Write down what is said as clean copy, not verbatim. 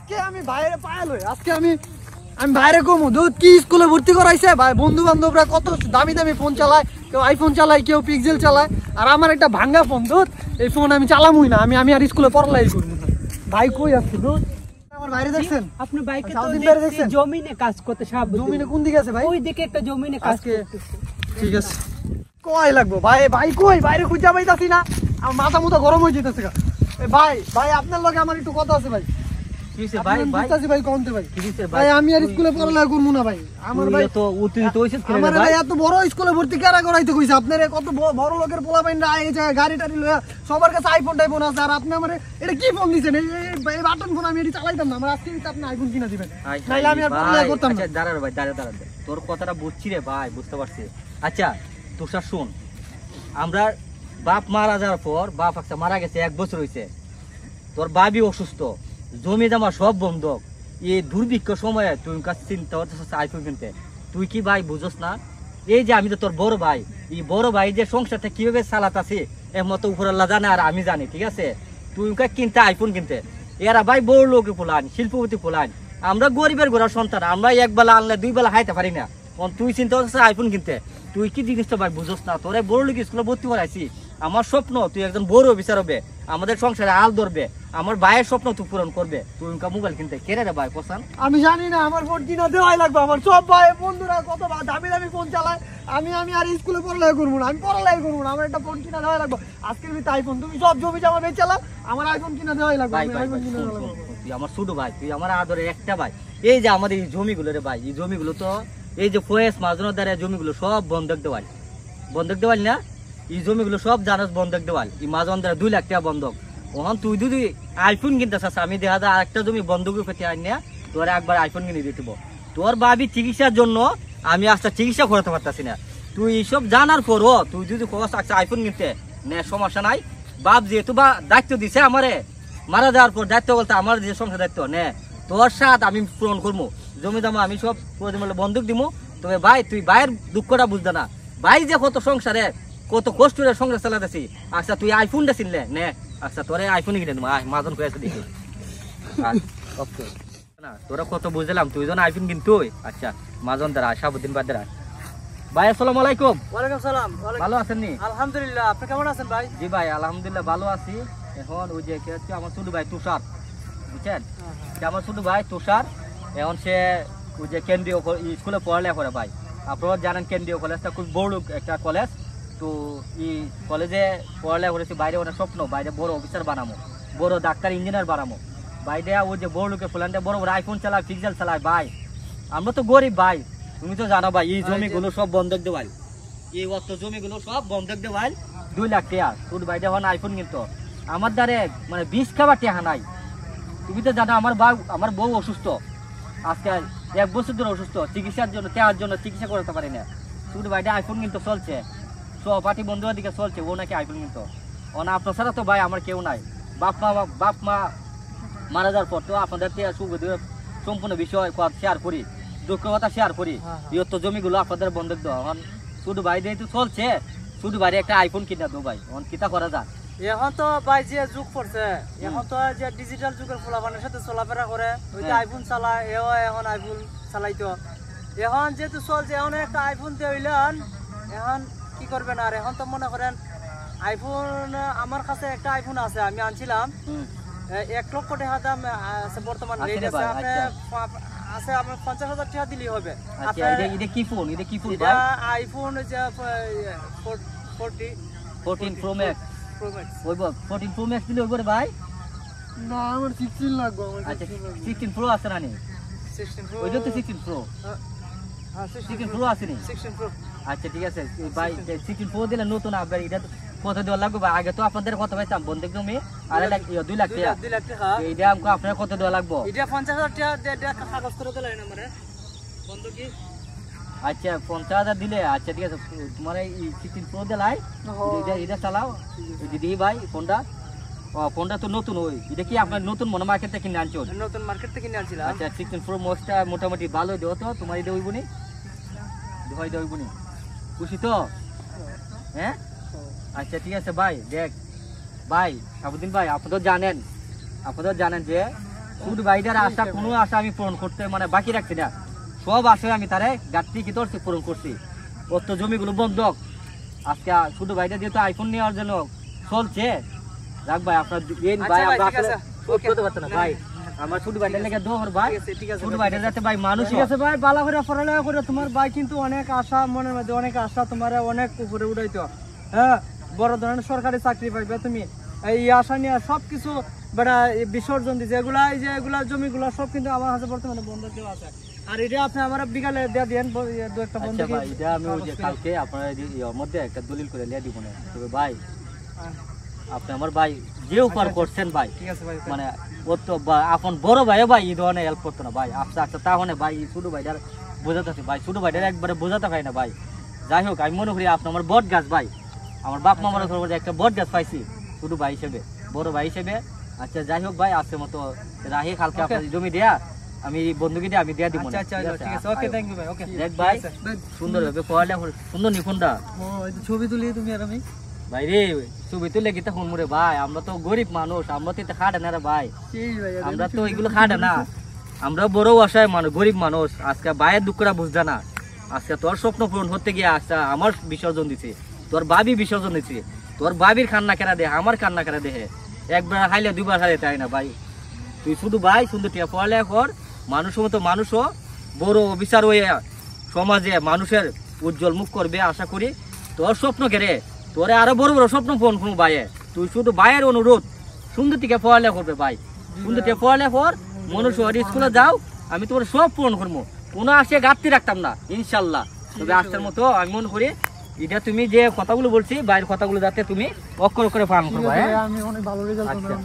আজকে আমি বাইরে পায়ালই আজকে আমি বাইরে কমু দুধ কি স্কুলে ভর্তি করাইছে ভাই বন্ধু বান্ধবরা কত দামি দামি ফোন চালায় কেউ আইফোন চালায় কেউ পিক্সেল চালায় আর আমার একটা ভাঙা ফোন দুধ এই ফোন আমি চালামুই না আমি আর স্কুলে পড়ালাই করবো না ভাই কই আসছে দুধ আমার বাইরে দেখছেন আপনি বাইকে তো বাইরে দেখছেন জমিনে কাজ করতে সব জমিনে কোন দিকে আছে ভাই ওই দিকে একটা জমিনে কাজ করতেছে ঠিক আছে কয় লাগবো ভাই ভাই কই বাইরে খুঁজা পাইতাছি না আমার মাথা মুথা গরম হয়ে যেতেছে ভাই ভাই আপনার লগে আমার একটু কথা আছে ভাই কিসে ভাই ভাই কোনতে ভাই ভাই আমি আর স্কুলে পড়ালেখা করব না ভাই আমার ভাই তো উত্তীর্ণ হইছে আমার ভাই এত বড় স্কুলে ভর্তি কারা করাইতে কইছে আপনারে কত বড় লোকের পোলাপাইনরা এই যে গাড়ি টাড়ি লয়া সবার কাছে আইফোন টাইফোন আছে আর আপনি আমারে এটা কি ফোন দিছেন এই বাটন ফোন আমি এটা চালাইতাম না আমার আজকে আপনি আইফোন কিনা দিবেন নাইলে আমি আর পড়ালেখা করতাম না আচ্ছা দাঁড়া ভাই দাঁড়া তোর কথাটা বুঝছি রে ভাই বুঝতে পারছি আচ্ছা তুষার শুন আমরা বাপ মারা যাওয়ার পর বাপ একটা মারা গেছে 1 বছর হইছে তোর বাবি অসুস্থ জমি জমা সব বন্ধক এই দুর্ভিক্ষ সময়ে তুই কাছে চিন্তা করতেছিস আইফোন কিনতে তুই কি ভাই বুঝোস না এই যে আমি তো তোর বড় ভাই এই বড় ভাই যে সংসারটা কিভাবে চালাতাছি এর মতো উপরাল্লা জানে আর আমি জানি ঠিক আছে তুই কিনতে আইফোন কিনতে এরা ভাই বড় লোকে পোলান শিল্পপতি পোলান আমরা গরিবের ঘোড়ার সন্তান আমরা এক বেলা আনলে 2 বেলা খাইতে পারি না তুই চিন্তা করছিস আইফোন কিনতে তুই কি জিনিসটা ভাই বুঝোস না তোরে বড় লোক স্কুলে ভর্তি করাইছি আমার স্বপ্ন তুই একজন বড় অফিসার হবে আমাদের সংসারে আল ধরবে আমার ভাইয়ের স্বপ্ন তুই পূরণ করবে তুই মোবাইল কিনতে কেড়ে রে ভাই কোসান আমি জানি না আমার ফোন কিনা দেওয়াই লাগবে আমার সব ভাই বন্ধুরা কত দামি দামি ফোন চালায় আমি আর স্কুলে পড়ালেখা করবো না আমি পড়ালেখা করবো না আমার একটা ফোন কিনা দেওয়াই লাগবে আজকের ভিতরে আইফোন তুমি সব জমি জমা বেচে চালা আমার আইফোন কিনা দেওয়াই লাগবে তুই আমার ছোট ভাই তুই আমার আদরের একটা ভাই এই যে আমাদের এই জমিগুলো রে ভাই এই জমিগুলো তো এই যে ফয়েজ মাজনের দ্বারা জমিগুলো সব বন্ধক দেওয়াল না এই জমিগুলো সব জানাস বন্ধক দেওয়াল এই মাজন দ্বারা 2 লাখ টাকা বন্ধক ওখান তুই যদি আইফোন কিনতে চাস আমি দেখা যায় আরেকটা জমি বন্ধকের পেতে আন না তোর একবার আইফোন কিনে দিয়ে দেবো তোর বাবি চিকিৎসার জন্য আমি আজকে চিকিৎসা করাতে পারতাছি না তুই এইসব জানার পরও তুই যদি খবর থাকছে আইফোন কিনতে নে সমস্যা নাই বাপ যেহেতু বা দায়িত্ব দিছে আমারে মারা যাওয়ার পর দায়িত্ব বলতে আমার যে সংসার দায়িত্ব নে তোর সাথে আমি পূরণ করবো জমি জমা আমি সব বন্ধক দিব তবে ভাই তুই ভাইয়ের দুঃখটা বুঝতে না ভাই যে কত সংসারে কত কষ্ট করে সংসার চালাতেছি আচ্ছা তুই আইফোনটা চিনলে নে আচ্ছা তোরে আইফোন কিনে দেবো মাজন কয়েছে দেখি না তোরা কত বুঝলাম তুই জন আইফোন কিন্তু আচ্ছা মাজন দ্বারা সাবুদ্দিন বাদ দ্বারা ভাই আসসালামু আলাইকুম ওয়ালাইকুম সালাম ভালো আছেন নি আলহামদুলিল্লাহ আপনি কেমন আছেন ভাই জি ভাই আলহামদুলিল্লাহ ভালো আছি এখন ওই যে কি হচ্ছে আমার ছোট ভাই তুষার বুঝছেন আমার ছোট ভাই তুষার এখন সে ওই যে কেন্দ্রীয় স্কুলে পড়ালেখা করে ভাই আপনারা জানেন কেন্দ্রীয় কলেজটা খুব বড় একটা কলেজ তো এই কলেজে পড়ালেখা করেছি বাইরে অনেক স্বপ্ন বাইরে বড় অফিসার বানাবো বড় ডাক্তার ইঞ্জিনিয়ার বানাবো বাইরে ওই যে বড় লোকের ফোলানটা বড় বড় আইফোন চালায় পিক্সেল চালায় ভাই আমরা তো গরিব ভাই তুমি তো জানো ভাই এই জমিগুলো সব বন্ধক দেওয়াল এই অত জমিগুলো সব বন্ধক দেওয়াল 2 লাখ টাকা তোর বাইরে এখন আইফোন কিনতো আমার দ্বারে মানে 20 খাবার টাকা নাই তুমি তো জানো আমার বউ অসুস্থ আজকে 1 বছর ধরে অসুস্থ চিকিৎসার জন্য টাকার জন্য চিকিৎসা করতে পারি না তোর বাইরে আইফোন কিন্তু চলছে পার্টি বন্ধুর দিকে চলছে ও নাকি আইফোন কিনতো না আপনার ছাড়া তো ভাই আমার কেউ নাই বাপ মা মারা যাওয়ার পর তো আপনাদের সম্পূর্ণ বিষয় শেয়ার করি দুঃখ কথা শেয়ার করি ইয়ত জমিগুলো আপনাদের বন্ধক দেওয়া এখন শুধু ভাই দিয়ে তো চলছে শুধু বাইরে একটা আইফোন কিনা দো ভাই এখন কিতা করা যায় এখন তো ভাই যে যুগ পড়ছে এখন তো যে ডিজিটাল যুগের ফলাফলের সাথে চলাফেরা করে ওই যে আইফোন চালায় এও এখন আইফোন চালাইতো এখন যেহেতু চলছে এখন একটা আইফোন দিয়ে হইলেন এখন কি করবেন আর এখন তো মনে করেন আইফোন আমার কাছে একটা আইফোন আছে আমি আনছিলাম 1 লক্ষ টাকা দাম আছে বর্তমান রেট আছে আপনার 50,000 টাকা দিলেই হবে এটা কি ফোন এটা আইফোন যে 14 প্রো ম্যাক্স ওই 14 প্রো ম্যাক্স দিলে ওইবারে ভাই না আমার 16 লাগবে আচ্ছা 16 প্রো আছে না নি 16 প্রো ওইটা তো 16 প্রো হ্যাঁ 16 প্রো আছে নি 16 প্রো আচ্ছা ঠিক আছে ভাই 16 প্রো দিলে নতুন আপডেট এটা কত দেওয়া লাগবে ভাই আগে তো আপনাদের কত পাইতাম বন্ধক জমি আর 2 লাখ টাকা এইটা আমাকে আপনার কত দেওয়া লাগবে এটা 50,000 টাকা কাগজ করে দিলেন আমারে বন্ধকি আচ্ছা 50,000 দিলে আচ্ছা ঠিক আছে তোমার এই 16 প্রো দিলাই এটা চালাও দিদি ভাই ফোনটা তো নতুন ওই এটা কি আপনার নতুন মনে মার্কেট থেকে কিনে আনছো নতুন মার্কেট থেকে কিনে আনছিলাম আচ্ছা 16 প্রো ম্যাক্সটা মোটামুটি ভালো দেও তো তোমার এটা হইবনি ভাই দেবনি খুশি তো হ্যাঁ আচ্ছা ঠিক আছে ভাই দেখ ভাই সাবুদ্দিন ভাই আপনারা জানেন যে ছোট ভাইটার আশা কোনো আশা আমি পূরণ করতে মানে বাকি রাখছি না, সব আশা আমি তারে গাড়ি কি তোর পূরণ করছি। ওর তো জমিগুলো বন্ধক, আজকে ছোট ভাইটা যেহেতু আইফোন নেওয়ার জন্য চলছে, যাক ভাই আপনার ভাই আমরা করতে পারতো না ভাই, আমার ছোট ভাইটার লেগে দোহর ভাই, ছোট ভাইটার যাতে ভাই মানুষ ঠিক আছে ভাই, বালা করে পড়ালেখা করে তোমার ভাই কিন্তু অনেক আশা, মনের মধ্যে অনেক আশা, তোমার অনেক উপরে উঠাইতো। হ্যাঁ, বড় ধরনের সরকারি চাকরি পাইবে তুমি, এই আশা নিয়ে সবকিছু বেড়া বিসর্জন দিচ্ছে। এগুলা এই যে এগুলা জমিগুলা সব কিন্তু আমার কাছে বর্তমানে বন্ধক দেওয়া আছে। আর এটা আপনি আমার বিকালে দিয়ে দিয়েন দু একটা বন্ধু। ভাই এটা আমি ওই যে কালকে আপনার এর মধ্যে একটা দলিল করে লিয়ে দিব না, তবে ভাই আপনি আমার ভাই যে উপকার করছেন ভাই, ঠিক আছে ভাই, মানে ওর তো আপন বড় ভাই ভাই এই ধরনের হেল্প করতো না ভাই, আচ্ছা আচ্ছা তাহলে ভাই ছোট ভাইটার বোঝাতে আছে ভাই, ছোট ভাইটার একবারে বোঝাতে পারি না ভাই। যাই হোক আমি মনে করি আপনি আমার বট গাছ ভাই, আমার বাপ মা মনে করবো একটা বট গাছ পাইছি ছোট ভাই হিসেবে, বড় ভাই হিসেবে। আচ্ছা যাই হোক ভাই, আজকের মতো রাহি, কালকে আপনার জমি দেয়া আমি বন্ধুকে দিয়ে আমি দেয়া দিব। আচ্ছা আচ্ছা ঠিক আছে, ওকে থ্যাংক ইউ ভাই। ওকে দেখ ভাই সুন্দর হবে পড়ালে সুন্দর নিপুণটা। ও ছবি তুলি তুমি আর আমি ভাই রে ছবি তুলে গীতা শুন মুরে ভাই, আমরা তো গরিব মানুষ, আমরা তো এটা খাটে না রে ভাই, আমরা তো এগুলো খাটে না, আমরা বড় আশায় মানুষ, গরিব মানুষ। আজকে ভাইয়ের দুঃখটা বুঝতে না, আজকে তোর স্বপ্ন পূরণ করতে গিয়ে আজকে আমার বিসর্জন দিছে, তোর বাবি বিসর্জন দিছে, তোর বাবির কান্না কেনা দেহে, আমার কান্না কেনা দেহে, একবার খাইলে দুবার খাইলে তাই না ভাই। তুই শুধু ভাই সুন্দর টিয়া পড়ালেখা কর, মানুষের মতো মানুষও বড় অফিসার হয়ে সমাজে মানুষের উজ্জ্বল মুখ করবে আশা করি। তোর স্বপ্ন কেড়ে তোরে আরো বড় বড় স্বপ্ন পূরণ করবো ভাইয়ে, তুই শুধু ভাইয়ের অনুরোধ সুন্দর টিকে পড়ালেখা করবে ভাই, সুন্দর টিকে পড়ালেখা কর, মানুষ স্কুলে যাও, আমি তোমার সব পূরণ করবো, কোনো আসে ঘাটতি রাখতাম না ইনশাল্লাহ। তবে আজকের মতো আমি মনে করি এটা তুমি যে কথাগুলো বলছি বাইরের কথাগুলো যাতে তুমি অক্ষর করে পালন করবো। আমি অনেক ভালো রেজাল্ট করব।